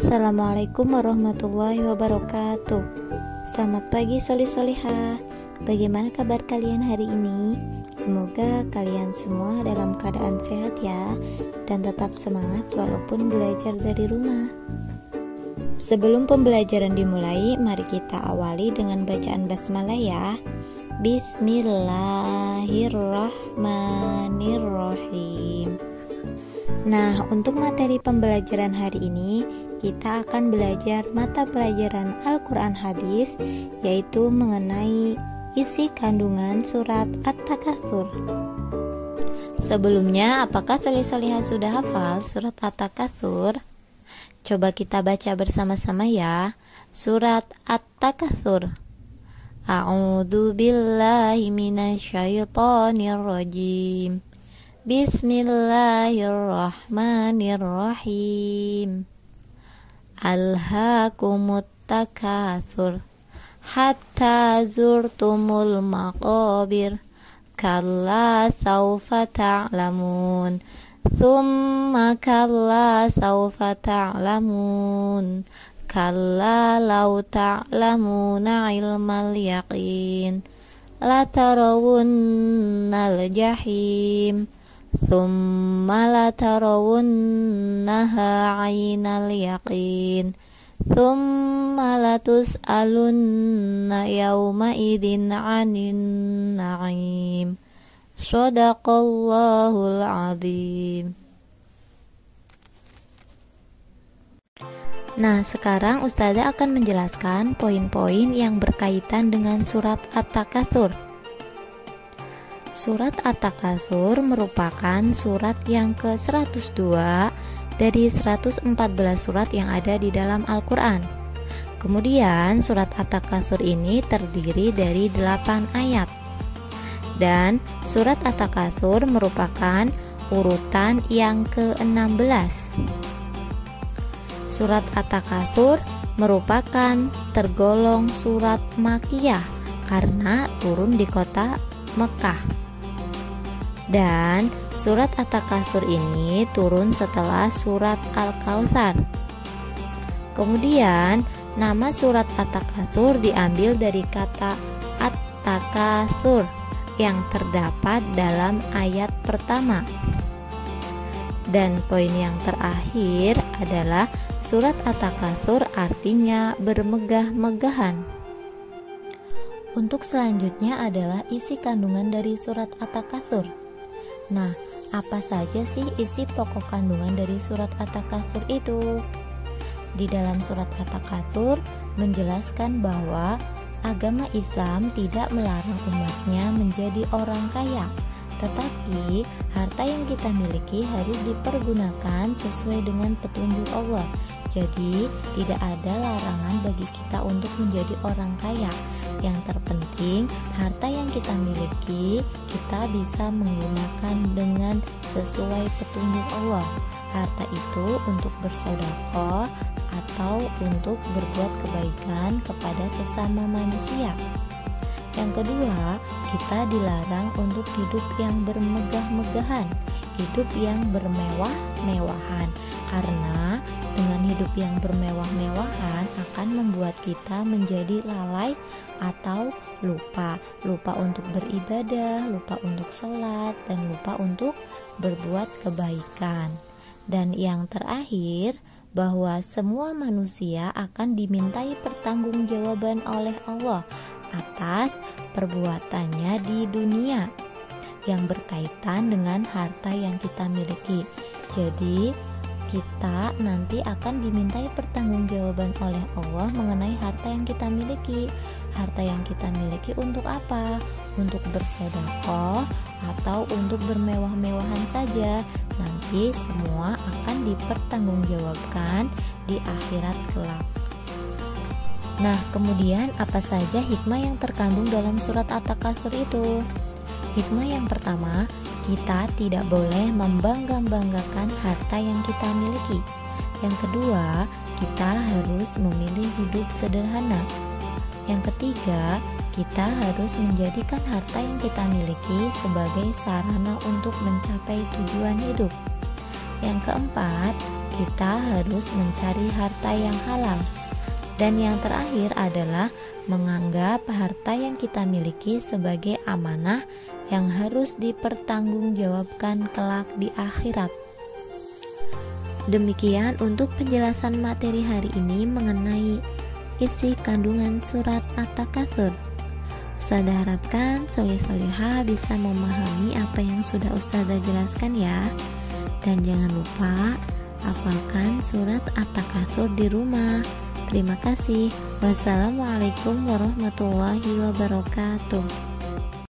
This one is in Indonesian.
Assalamualaikum warahmatullahi wabarakatuh. Selamat pagi solih-solihah. Bagaimana kabar kalian hari ini? Semoga kalian semua dalam keadaan sehat ya, dan tetap semangat walaupun belajar dari rumah. Sebelum pembelajaran dimulai, mari kita awali dengan bacaan basmalah ya. Bismillahirrahmanirrahim. Nah, untuk materi pembelajaran hari ini, kita akan belajar mata pelajaran Al-Quran Hadis, yaitu mengenai isi kandungan surat At-Takatsur. Sebelumnya, apakah solih-solihah sudah hafal surat At-Takatsur? Coba kita baca bersama-sama ya. Surat At-Takatsur. A'udzu billahi minasyaitonir rajim. Bismillahirrahmanirrahim. Alhaakumut takatsur hatta zurtumul maqabir kalla saufa ta'lamun thumma kalla saufa ta'lamun kalla law ta'lamuna ilmal yaqin la tarawunnal jahim thumma la tarawunnaha 'ainal yaqin thumma la tus'alunna yawma idzin 'anin na'im. Shadaqallahul 'adzim. Nah, sekarang Ustazah akan menjelaskan poin-poin yang berkaitan dengan surat At-Takatsur. Surat At-Takatsur merupakan surat yang ke-102 dari 114 surat yang ada di dalam Al-Quran. Kemudian surat At-Takatsur ini terdiri dari 8 ayat. Dan surat At-Takatsur merupakan urutan yang ke-16. Surat At-Takatsur merupakan tergolong surat Makkiyah karena turun di kota Mekah. Dan surat At-Takatsur ini turun setelah surat Al-Kautsar. Kemudian nama surat At-Takatsur diambil dari kata At-Takatsur yang terdapat dalam ayat pertama. Dan poin yang terakhir adalah surat At-Takatsur artinya bermegah-megahan. Untuk selanjutnya adalah isi kandungan dari surat At-Takatsur. Nah, apa saja sih isi pokok kandungan dari surat At-Takatsur itu? Di dalam surat At-Takatsur menjelaskan bahwa agama Islam tidak melarang umatnya menjadi orang kaya, tetapi harta yang kita miliki harus dipergunakan sesuai dengan petunjuk Allah. Jadi, tidak ada larangan bagi kita untuk menjadi orang kaya. Yang terpenting, harta yang kita miliki, kita bisa menggunakan dengan sesuai petunjuk Allah. Harta itu untuk bersedekah atau untuk berbuat kebaikan kepada sesama manusia. Yang kedua, kita dilarang untuk hidup yang bermegah-megahan, hidup yang bermewah-mewahan. Karena dengan hidup yang bermewah-mewahan akan membuat kita menjadi lalai atau lupa untuk beribadah, lupa untuk sholat, dan lupa untuk berbuat kebaikan. Dan yang terakhir, bahwa semua manusia akan dimintai pertanggungjawaban oleh Allah atas perbuatannya di dunia yang berkaitan dengan harta yang kita miliki. Jadi kita nanti akan dimintai pertanggungjawaban oleh Allah mengenai harta yang kita miliki. Harta yang kita miliki untuk apa? Untuk bersedekah atau untuk bermewah-mewahan saja? Nanti semua akan dipertanggungjawabkan di akhirat kelak. Nah, kemudian apa saja hikmah yang terkandung dalam surat At-Takatsur itu? Hikmah yang pertama, kita tidak boleh membangga-banggakan harta yang kita miliki. Yang kedua, kita harus memilih hidup sederhana. Yang ketiga, kita harus menjadikan harta yang kita miliki sebagai sarana untuk mencapai tujuan hidup. Yang keempat, kita harus mencari harta yang halal. Dan yang terakhir adalah menganggap harta yang kita miliki sebagai amanah yang harus dipertanggungjawabkan kelak di akhirat. Demikian untuk penjelasan materi hari ini mengenai isi kandungan surat At-Takatsur. Ustazah harapkan soleh-solehah bisa memahami apa yang sudah Ustazah jelaskan ya. Dan jangan lupa hafalkan surat At-Takatsur di rumah. Terima kasih. Wassalamualaikum warahmatullahi wabarakatuh.